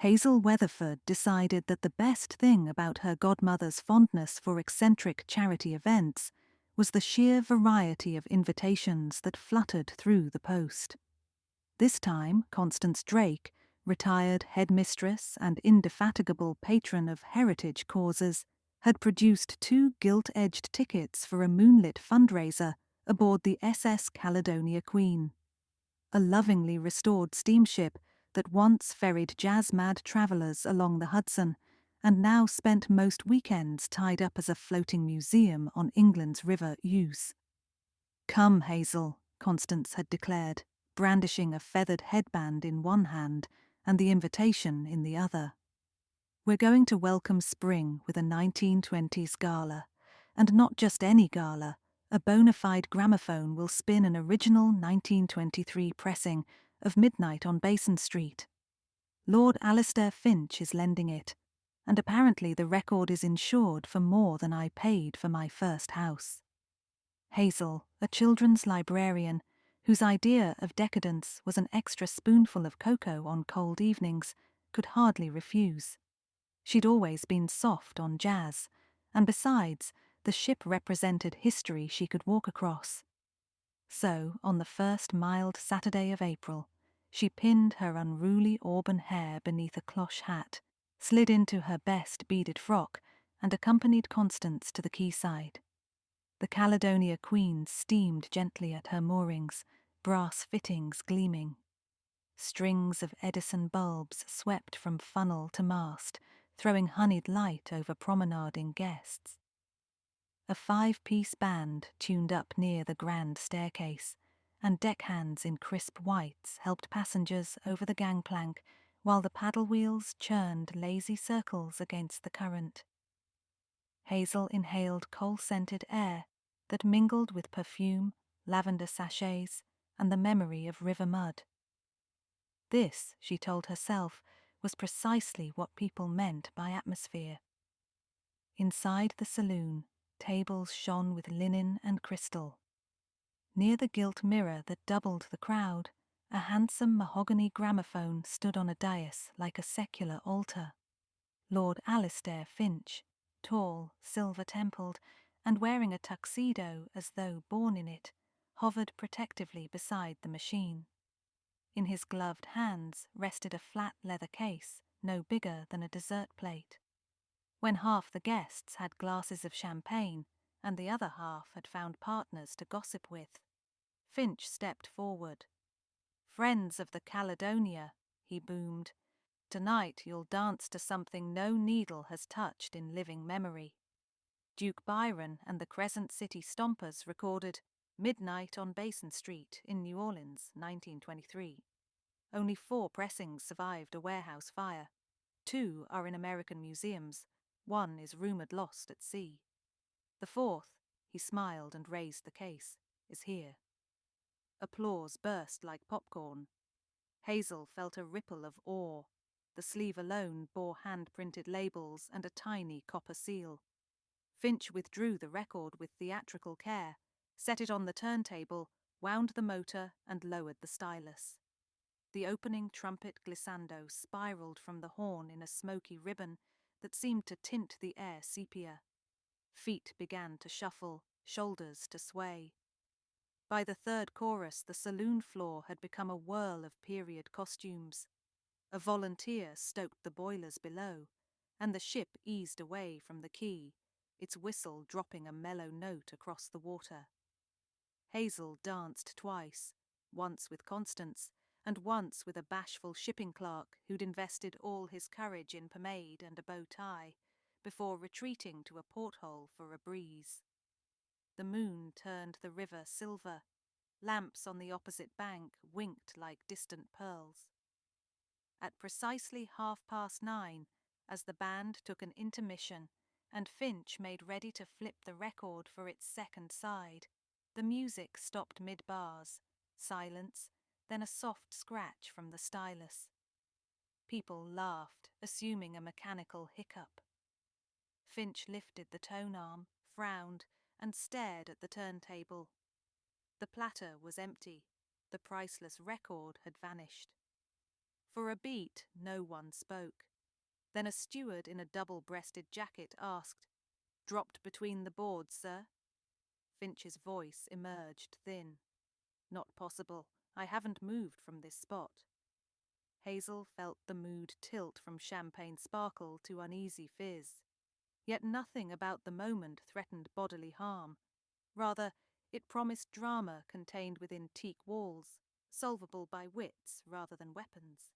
Hazel Weatherford decided that the best thing about her godmother's fondness for eccentric charity events was the sheer variety of invitations that fluttered through the post. This time, Constance Drake, retired headmistress and indefatigable patron of heritage causes, had produced 2 gilt-edged tickets for a moonlit fundraiser aboard the SS Caledonia Queen, a lovingly restored steamship that once ferried jazz-mad travellers along the Hudson and now spent most weekends tied up as a floating museum on England's River Ouse. "Come, Hazel," Constance had declared, brandishing a feathered headband in one hand and the invitation in the other. "We're going to welcome spring with a 1920s gala, and not just any gala. A bona fide gramophone will spin an original 1923 pressing of Midnight on Basin Street. Lord Alistair Finch is lending it, and apparently the record is insured for more than I paid for my first house." Hazel, a children's librarian, whose idea of decadence was an extra spoonful of cocoa on cold evenings, could hardly refuse. She'd always been soft on jazz, and besides, the ship represented history she could walk across. So, on the first mild Saturday of April, she pinned her unruly auburn hair beneath a cloche hat, slid into her best beaded frock, and accompanied Constance to the quayside. The Caledonia Queen steamed gently at her moorings, brass fittings gleaming. Strings of Edison bulbs swept from funnel to mast, throwing honeyed light over promenading guests. A 5-piece band tuned up near the grand staircase, and deckhands in crisp whites helped passengers over the gangplank while the paddle wheels churned lazy circles against the current. Hazel inhaled coal-scented air that mingled with perfume, lavender sachets, and the memory of river mud. This, she told herself, was precisely what people meant by atmosphere. Inside the saloon, tables shone with linen and crystal. Near the gilt mirror that doubled the crowd, a handsome mahogany gramophone stood on a dais like a secular altar. Lord Alistair Finch, tall, silver-templed, and wearing a tuxedo as though born in it, hovered protectively beside the machine. In his gloved hands rested a flat leather case no bigger than a dessert plate. When half the guests had glasses of champagne and the other half had found partners to gossip with, Finch stepped forward. "Friends of the Caledonia," he boomed, "tonight you'll dance to something no needle has touched in living memory. Duke Byron and the Crescent City Stompers recorded Midnight on Basin Street in New Orleans, 1923. Only 4 pressings survived a warehouse fire. 2 are in American museums. 1 is rumoured lost at sea. The 4th," he smiled and raised the case, "is here." Applause burst like popcorn. Hazel felt a ripple of awe. The sleeve alone bore hand-printed labels and a tiny copper seal. Finch withdrew the record with theatrical care, set it on the turntable, wound the motor, and lowered the stylus. The opening trumpet glissando spiraled from the horn in a smoky ribbon that seemed to tint the air sepia. Feet began to shuffle, shoulders to sway. By the third chorus, the saloon floor had become a whirl of period costumes. A volunteer stoked the boilers below, and the ship eased away from the quay, its whistle dropping a mellow note across the water. Hazel danced twice, once with Constance, and once with a bashful shipping clerk who'd invested all his courage in pomade and a bow tie, before retreating to a porthole for a breeze. The moon turned the river silver. Lamps on the opposite bank winked like distant pearls. At precisely 9:30, as the band took an intermission and Finch made ready to flip the record for its second side, the music stopped mid-bars, silence, then a soft scratch from the stylus. People laughed, assuming a mechanical hiccup. Finch lifted the tone arm, frowned, and stared at the turntable. The platter was empty. The priceless record had vanished. For a beat, no one spoke. Then a steward in a double-breasted jacket asked, "Dropped between the boards, sir?" Finch's voice emerged thin. "Not possible. I haven't moved from this spot." Hazel felt the mood tilt from champagne sparkle to uneasy fizz. Yet nothing about the moment threatened bodily harm. Rather, it promised drama contained within teak walls, solvable by wits rather than weapons.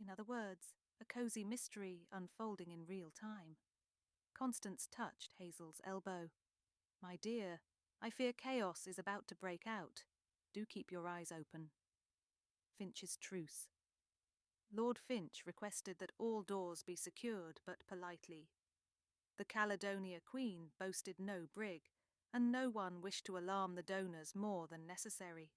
In other words, a cosy mystery unfolding in real time. Constance touched Hazel's elbow. "My dear, I fear chaos is about to break out. Do keep your eyes open." Finch's truce. Lord Finch requested that all doors be secured, but politely. The Caledonia Queen boasted no brig, and no one wished to alarm the donors more than necessary.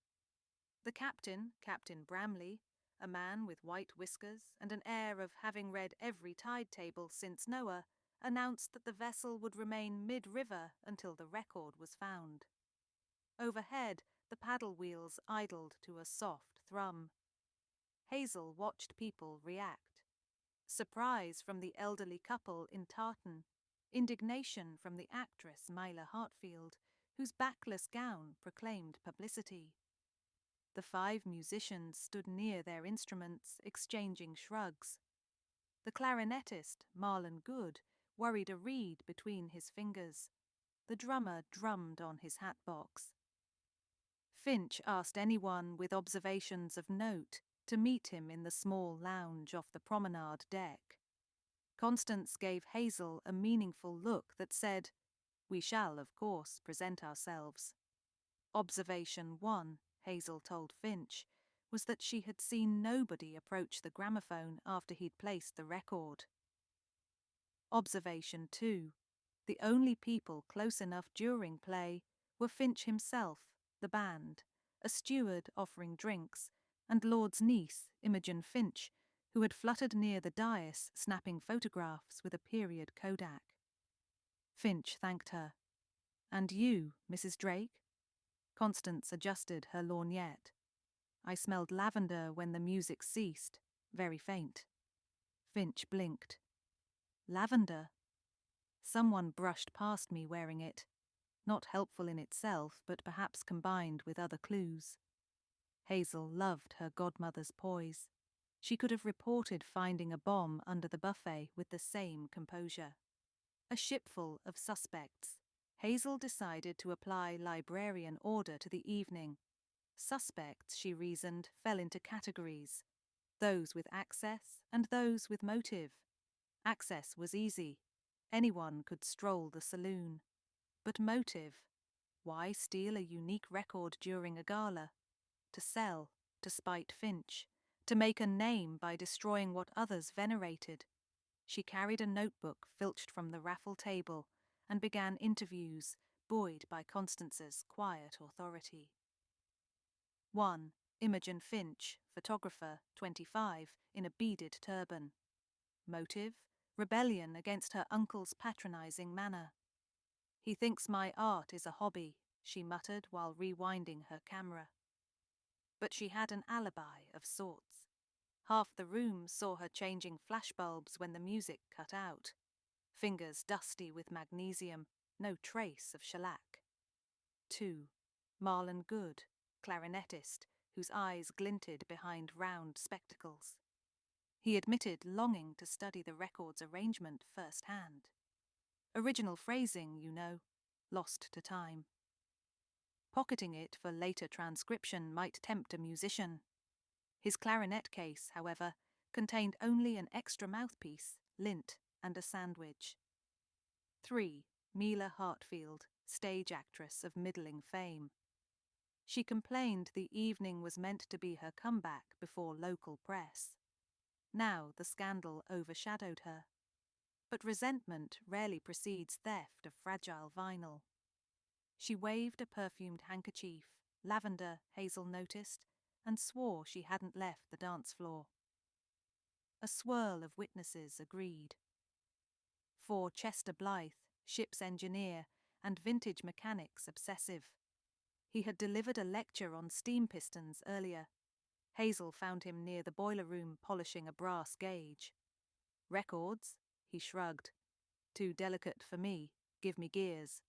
The captain, Captain Bramley, a man with white whiskers and an air of having read every tide table since Noah, announced that the vessel would remain mid-river until the record was found. Overhead, the paddle wheels idled to a soft thrum. Hazel watched people react. Surprise from the elderly couple in tartan, indignation from the actress Myla Hartfield, whose backless gown proclaimed publicity. The 5 musicians stood near their instruments, exchanging shrugs. The clarinetist, Marlon Good, worried a reed between his fingers. The drummer drummed on his hatbox. Finch asked anyone with observations of note to meet him in the small lounge off the promenade deck. Constance gave Hazel a meaningful look that said, "We shall, of course, present ourselves." Observation 1, Hazel told Finch, was that she had seen nobody approach the gramophone after he'd placed the record. Observation 2, the only people close enough during play were Finch himself, the band, a steward offering drinks, and Lord's niece, Imogen Finch, who had fluttered near the dais snapping photographs with a period Kodak. Finch thanked her. "And you, Mrs. Drake?" Constance adjusted her lorgnette. "I smelled lavender when the music ceased, very faint." Finch blinked. "Lavender?" "Someone brushed past me wearing it. Not helpful in itself, but perhaps combined with other clues." Hazel loved her godmother's poise. She could have reported finding a bomb under the buffet with the same composure. A shipful of suspects, Hazel decided to apply librarian order to the evening. Suspects, she reasoned, fell into categories: those with access and those with motive. Access was easy. Anyone could stroll the saloon. But motive? Why steal a unique record during a gala? To sell, to spite Finch, to make a name by destroying what others venerated. She carried a notebook filched from the raffle table and began interviews, buoyed by Constance's quiet authority. 1. Imogen Finch, photographer, 25, in a beaded turban. Motive? Rebellion against her uncle's patronizing manner. "He thinks my art is a hobby," she muttered while rewinding her camera. But she had an alibi of sorts. Half the room saw her changing flashbulbs when the music cut out. Fingers dusty with magnesium, no trace of shellac. 2. Marlon Good, clarinetist, whose eyes glinted behind round spectacles. He admitted longing to study the record's arrangement firsthand. Original phrasing, you know, lost to time. Pocketing it for later transcription might tempt a musician. His clarinet case, however, contained only an extra mouthpiece, lint, and a sandwich. 3. Myla Hartfield, stage actress of middling fame. She complained the evening was meant to be her comeback before local press. Now the scandal overshadowed her. But resentment rarely precedes theft of fragile vinyl. She waved a perfumed handkerchief, lavender, Hazel noticed, and swore she hadn't left the dance floor. A swirl of witnesses agreed. 4. Chester Blythe, ship's engineer and vintage mechanics obsessive. He had delivered a lecture on steam pistons earlier. Hazel found him near the boiler room polishing a brass gauge. "Records?" he shrugged. "Too delicate for me. Give me gears."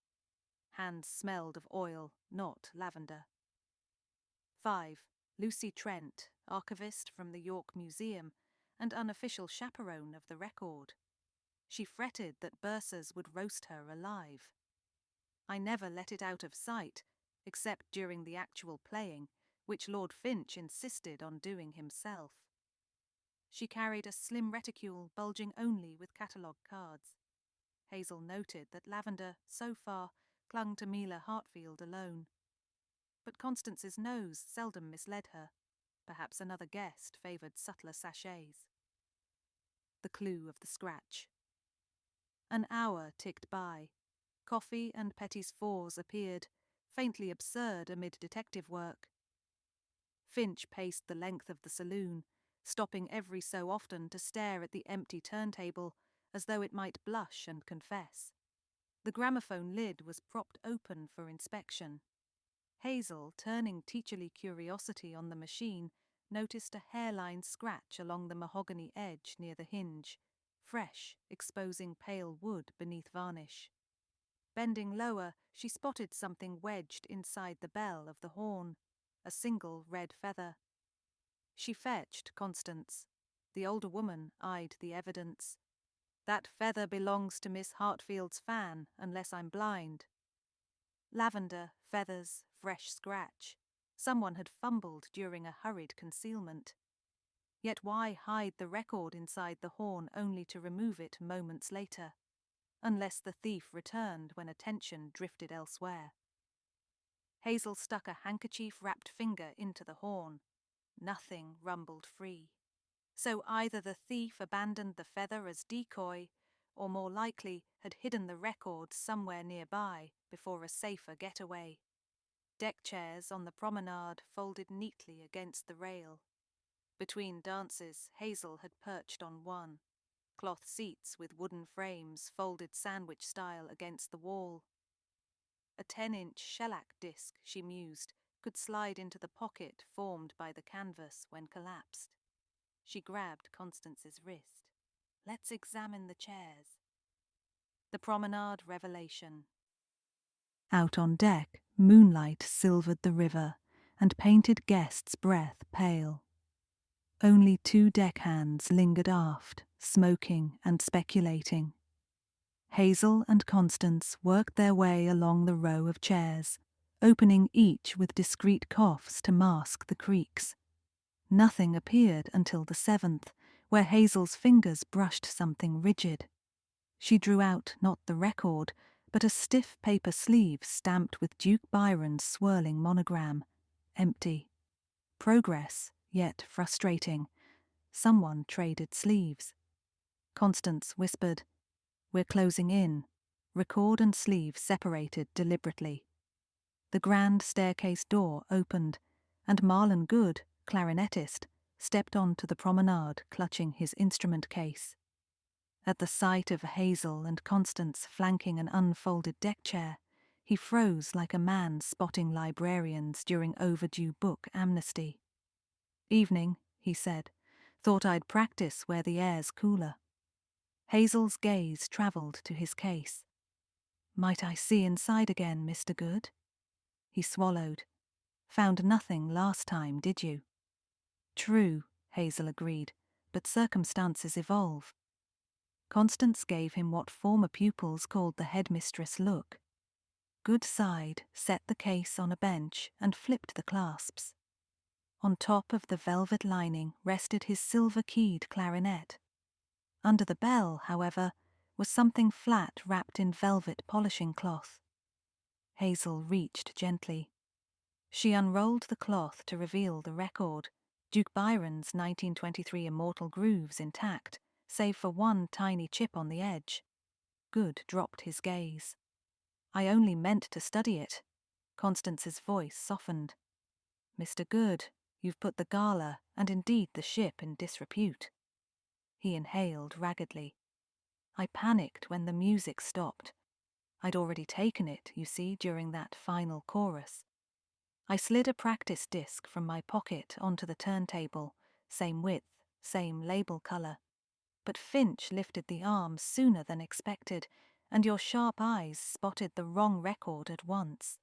Hands smelled of oil, not lavender. 5. Lucy Trent, archivist from the York Museum and unofficial chaperone of the record. She fretted that bursars would roast her alive. "I never let it out of sight, except during the actual playing, which Lord Finch insisted on doing himself." She carried a slim reticule bulging only with catalogue cards. Hazel noted that lavender, so far, clung to Mila Hartfield alone. But Constance's nose seldom misled her. Perhaps another guest favoured subtler sachets. The clue of the scratch. An hour ticked by. Coffee and Petty's Fours appeared, faintly absurd amid detective work. Finch paced the length of the saloon, stopping every so often to stare at the empty turntable as though it might blush and confess. The gramophone lid was propped open for inspection. Hazel, turning teacherly curiosity on the machine, noticed a hairline scratch along the mahogany edge near the hinge, fresh, exposing pale wood beneath varnish. Bending lower, she spotted something wedged inside the bell of the horn, a single red feather. She fetched Constance. The older woman eyed the evidence. "That feather belongs to Miss Hartfield's fan, unless I'm blind." Lavender, feathers, fresh scratch. Someone had fumbled during a hurried concealment. Yet why hide the record inside the horn only to remove it moments later? Unless the thief returned when attention drifted elsewhere. Hazel stuck a handkerchief-wrapped finger into the horn. Nothing rumbled free. So either the thief abandoned the feather as decoy, or more likely had hidden the record somewhere nearby before a safer getaway. Deck chairs on the promenade folded neatly against the rail. Between dances, Hazel had perched on one. Cloth seats with wooden frames folded sandwich-style against the wall. A 10-inch shellac disc, she mused, could slide into the pocket formed by the canvas when collapsed. She grabbed Constance's wrist. "Let's examine the chairs." The promenade revelation. Out on deck, moonlight silvered the river and painted guests' breath pale. Only 2 deckhands lingered aft, smoking and speculating. Hazel and Constance worked their way along the row of chairs, opening each with discreet coughs to mask the creaks. Nothing appeared until the 7th, where Hazel's fingers brushed something rigid. She drew out not the record, but a stiff paper sleeve stamped with Duke Byron's swirling monogram. Empty. Progress, yet frustrating. Someone traded sleeves. Constance whispered, "We're closing in." Record and sleeve separated deliberately. The grand staircase door opened, and Marlon Good, clarinetist, stepped onto the promenade clutching his instrument case. At the sight of Hazel and Constance flanking an unfolded deck chair, he froze like a man spotting librarians during overdue book amnesty. "Evening," he said. "Thought I'd practice where the air's cooler." Hazel's gaze travelled to his case. "Might I see inside again, Mr. Good?" He swallowed. "Found nothing last time, did you?" "True," Hazel agreed, "but circumstances evolve." Constance gave him what former pupils called the headmistress look. Good sighed, set the case on a bench, and flipped the clasps. On top of the velvet lining rested his silver-keyed clarinet. Under the bell, however, was something flat wrapped in velvet polishing cloth. Hazel reached gently. She unrolled the cloth to reveal the record, Duke Byron's 1923 Immortal Grooves intact, save for one tiny chip on the edge. Good dropped his gaze. "I only meant to study it." Constance's voice softened. "Mr. Good, you've put the gala, and indeed the ship, in disrepute." He inhaled raggedly. "I panicked when the music stopped. I'd already taken it, you see, during that final chorus. I slid a practice disc from my pocket onto the turntable, same width, same label colour. But Finch lifted the arm sooner than expected, and your sharp eyes spotted the wrong record at once.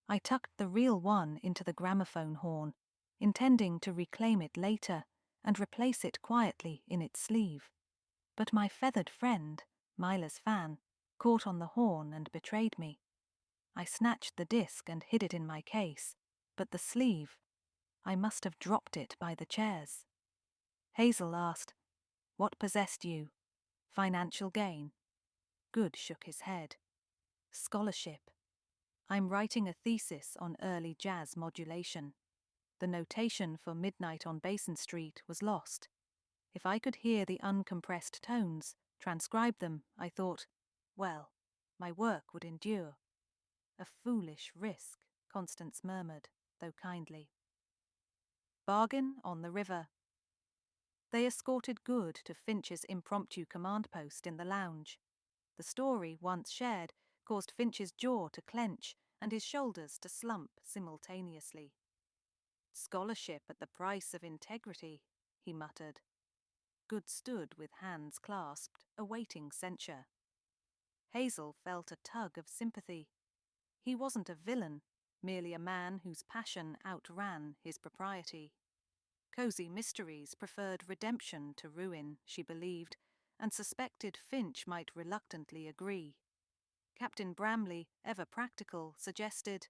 I tucked the real one into the gramophone horn, intending to reclaim it later and replace it quietly in its sleeve. But my feathered friend, Mila's fan, caught on the horn and betrayed me. I snatched the disc and hid it in my case, but the sleeve, I must have dropped it by the chairs. Hazel asked, "What possessed you? Financial gain?" Good shook his head. "Scholarship. I'm writing a thesis on early jazz modulation. The notation for Midnight on Basin Street was lost. If I could hear the uncompressed tones, transcribe them, I thought, well, my work would endure." "A foolish risk," Constance murmured, though kindly. Bargain on the river. They escorted Good to Finch's impromptu command post in the lounge. The story, once shared, caused Finch's jaw to clench and his shoulders to slump simultaneously. "Scholarship at the price of integrity," he muttered. Good stood with hands clasped, awaiting censure. Hazel felt a tug of sympathy. He wasn't a villain, merely a man whose passion outran his propriety. Cozy Mysteries preferred redemption to ruin, she believed, and suspected Finch might reluctantly agree. Captain Bramley, ever practical, suggested,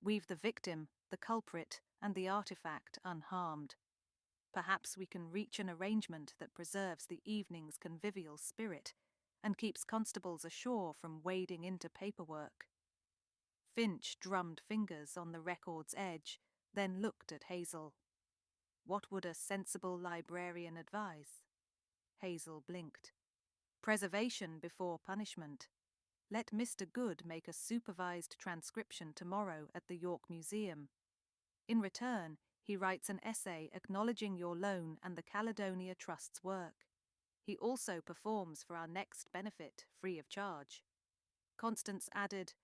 "We've the victim, the culprit, and the artifact unharmed. Perhaps we can reach an arrangement that preserves the evening's convivial spirit and keeps constables ashore from wading into paperwork." Finch drummed fingers on the record's edge, then looked at Hazel. "What would a sensible librarian advise?" Hazel blinked. "Preservation before punishment. Let Mr. Good make a supervised transcription tomorrow at the York Museum. In return, he writes an essay acknowledging your loan and the Caledonia Trust's work. He also performs for our next benefit, free of charge." Constance added,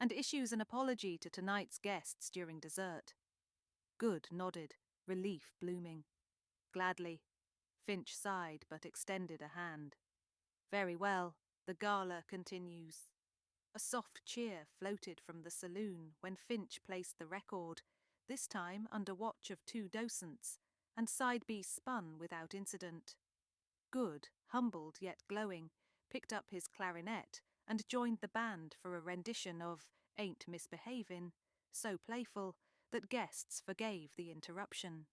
"and issues an apology to tonight's guests during dessert." Good nodded, relief blooming. "Gladly." Finch sighed but extended a hand. "Very well, the gala continues." A soft cheer floated from the saloon when Finch placed the record, this time under watch of 2 docents, and side B spun without incident. Good, humbled yet glowing, picked up his clarinet and joined the band for a rendition of "Ain't Misbehavin'," so playful that guests forgave the interruption.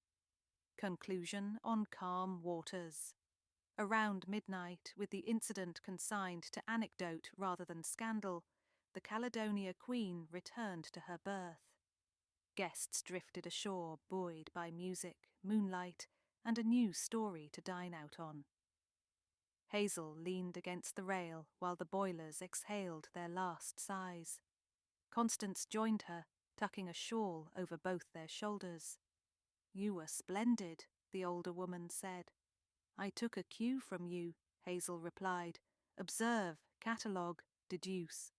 Conclusion on calm waters. Around midnight, with the incident consigned to anecdote rather than scandal, the Caledonia Queen returned to her berth. Guests drifted ashore, buoyed by music, moonlight, and a new story to dine out on. Hazel leaned against the rail while the boilers exhaled their last sighs. Constance joined her, tucking a shawl over both their shoulders. "You were splendid," the older woman said. "I took a cue from you," Hazel replied. "Observe, catalogue, deduce.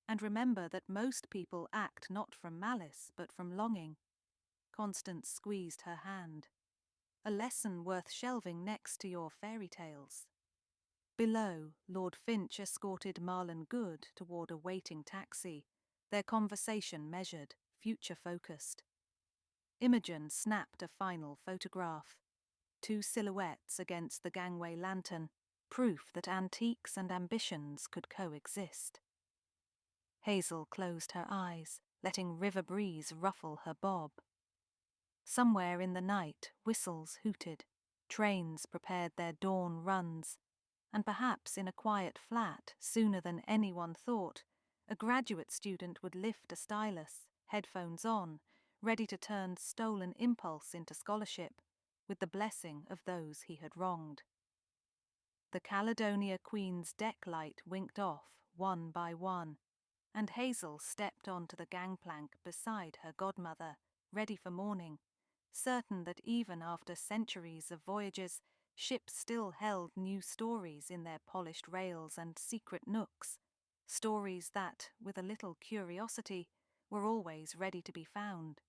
And remember that most people act not from malice, but from longing." Constance squeezed her hand. "A lesson worth shelving next to your fairy tales." Below, Lord Finch escorted Marlon Good toward a waiting taxi, their conversation measured, future-focused. Imogen snapped a final photograph. 2 silhouettes against the gangway lantern, proof that antiques and ambitions could coexist. Hazel closed her eyes, letting river breeze ruffle her bob. Somewhere in the night, whistles hooted, trains prepared their dawn runs, and perhaps in a quiet flat, sooner than anyone thought, a graduate student would lift a stylus, headphones on, ready to turn stolen impulse into scholarship, with the blessing of those he had wronged. The Caledonia Queen's deck light winked off, one by one, and Hazel stepped onto the gangplank beside her godmother, ready for morning, certain that even after centuries of voyages, ships still held new stories in their polished rails and secret nooks, stories that, with a little curiosity, were always ready to be found.